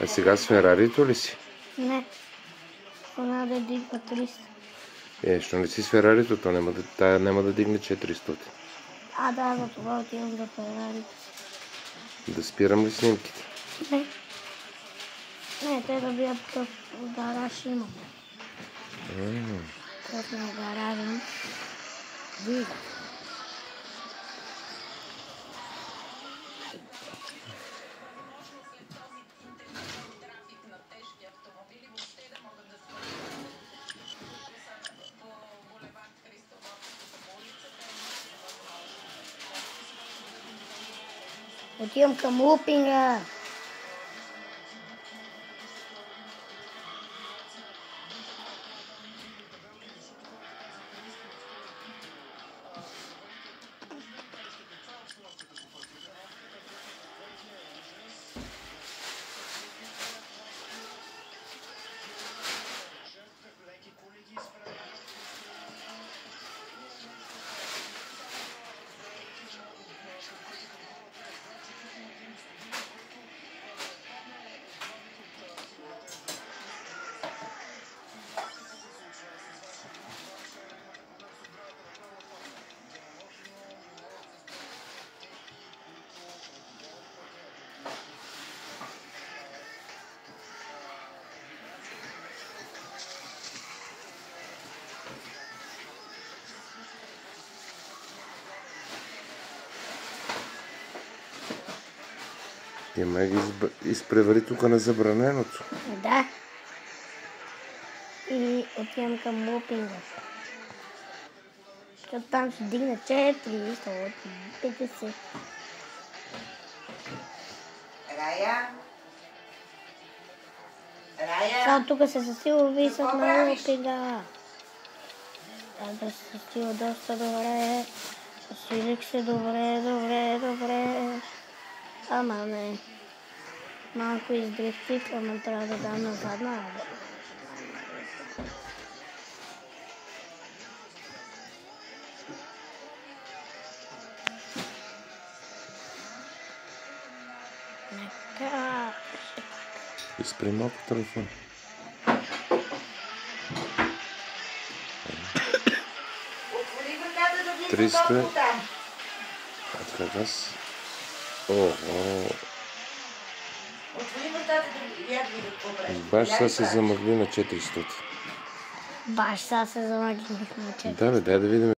А сега с Ферарито ли си? Не. Она да дигва 300. Що не си с Ферарито? Тая няма да дигне 400. Да, за това отивам за Ферарито. Да спирам ли снимките? Не. Не, те да бият такъв гараж има. Такъв на гаража. Дига. Отивам към лупинга. Има ги изпревари тук на забраненото. Да. И отивам към лупинга. Защото там ще дигна 450. Рая? Сега тук се засилва висът на лупинга. Да се засилва доста добре. Засилих се добре. Ама не. Малко издрифтих, ама трябва да дам назад на работа. Нека. Изпри малко телефон. Отвори вратата да влиза 300. толкова там. Така аз. Ого. Отвори вратата да я видя какво прави. Баш сега се замъгли на 400. Баш сега се замъглих на 400. Да, дай да видим.